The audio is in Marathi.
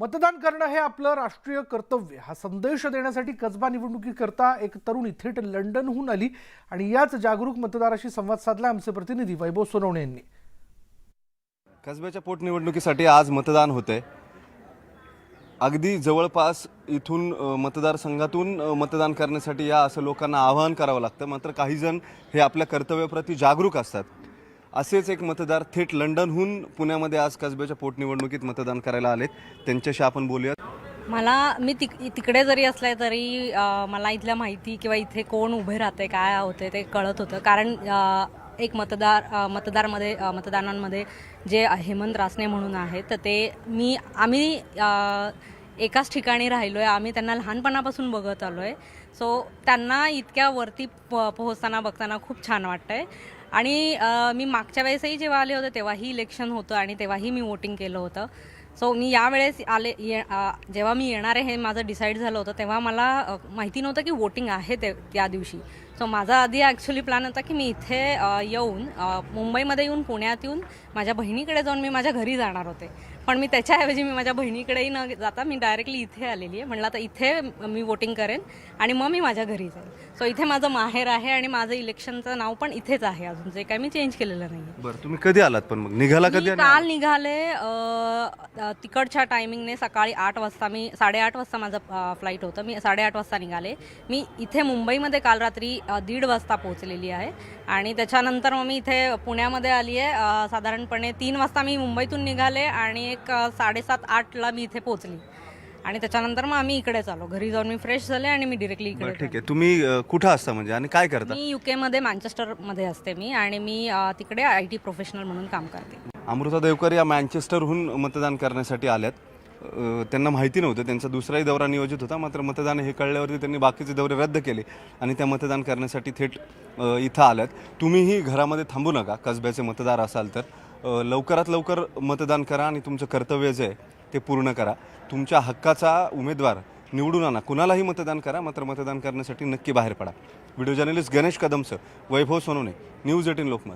मतदान करणं हे आपलं राष्ट्रीय कर्तव्य हा संदेश देण्यासाठी कसबा निवडणुकीकरता एक तरुणी थेट लंडनहून आली आणि याच जागरूक मतदाराशी संवाद साधला आमचे प्रतिनिधी वैभव सोनवणे यांनी। कसब्याच्या पोटनिवडणुकीसाठी आज मतदान होते। अगदी जवळपास इथून मतदारसंघातून मतदान करण्यासाठी या असं लोकांना आवाहन करावं लागतं। मात्र काही जण हे आपल्या कर्तव्याप्रती जागरूक असतात। असेच एक मतदार थेट लंडनहून पुण्यामध्ये आज कसब्याच्या पोटनिवडणुकीत मतदान करायला आलेत। त्यांच्याशी आपण बोलूया। मी तिकडे जरी असले तरी मला इथल्या माहिती किंवा इथे कोण उभे राहते काय होते ते कळत होतं। कारण एक मतदारांमध्ये जे हेमंत रासने म्हणून आहेत तर ते आम्ही एकाच ठिकाणी राहिलोय। आम्ही त्यांना लहानपणापासून बघत आलोय। सो त्यांना इतक्या वरती पोहोचताना बघताना खूप छान वाटतंय। आणि मी मागच्या वेळेसही जेव्हा आले होते तेव्हाही इलेक्शन होतं आणि तेव्हाही मी वोटिंग केलं होतं। सो मी यावेळेस जेव्हा मी येणार आहे हे माझं डिसाईड झालं होतं तेव्हा मला माहिती नव्हतं की वोटिंग आहे त्या दिवशी। सो माझा आधी ॲक्च्युली प्लॅन होता की मी इथे येऊन मुंबईमध्ये येऊन पुण्यात येऊन माझ्या बहिणीकडे जाऊन मी माझ्या घरी जाणार होते। पण मी त्याच्याऐवजी मी माझ्या बहिणीकडेही न जाता मी डायरेक्टली इथे आलेली आहे। म्हटलं आता इथे मी वोटिंग करेन आणि मग मी माझ्या घरी जाईन। सो इथे माझं माहेर आहे आणि माझं इलेक्शनचं नाव पण इथेच आहे। अजून जे काही मी चेंज केलेलं नाही। बरं, तुम्ही कधी आलात? पण मग निघाला कधी? काल निघाले तिकडच्या टायमिंगने सकाळी 8 वाजता। 8:30 वाजता माझं फ्लाईट होतं। मी 8:30 वाजता निघाले। मी इथे मुंबईमध्ये काल रात्री 1:30 वाजता पोहोचलेली आहे आणि त्याच्यानंतर मग मी इथे पुण्यामध्ये आली आहे। साधारणपणे 3 वाजता मी मुंबईतून निघाले आणि एक 7:30-8ला मी इथे पोहोचली आणि त्याच्यानंतर मग आम्ही इकडेच आलो। घरी जाऊन मी फ्रेश झाले आणि मी डिरेक्टली इकडे। ठीक आहे, तुम्ही कुठं असता म्हणजे आणि काय करता? मी UK मँचेस्टरमध्ये असते मी आणि मी तिकडे IT प्रोफेशनल म्हणून काम करते। अमृता देवकर या मँचेस्टरहून मतदान करण्यासाठी आल्यात। त्यांना माहिती नव्हतं, त्यांचा दुसराही दौरा नियोजित होता। मात्र मतदान हे कळल्यावरती त्यांनी बाकीचे दौरे रद्द केले आणि त्या मतदान करण्यासाठी थेट इथं आल्यात। तुम्हीही घरामध्ये थांबू नका। कसब्याचे मतदार असाल तर लवकरात लवकर मतदान करा आणि तुमचं कर्तव्य जे आहे ते पूर्ण करा। तुमच्या हक्काचा उमेदवार निवडून आणा। कुणालाही मतदान करा, मात्र मतदान करण्यासाठी नक्की बाहेर पडा। व्हिडिओ जर्नलिस्ट गणेश कदमसह वैभव सोनवणे, न्यूज 18 लोकमत।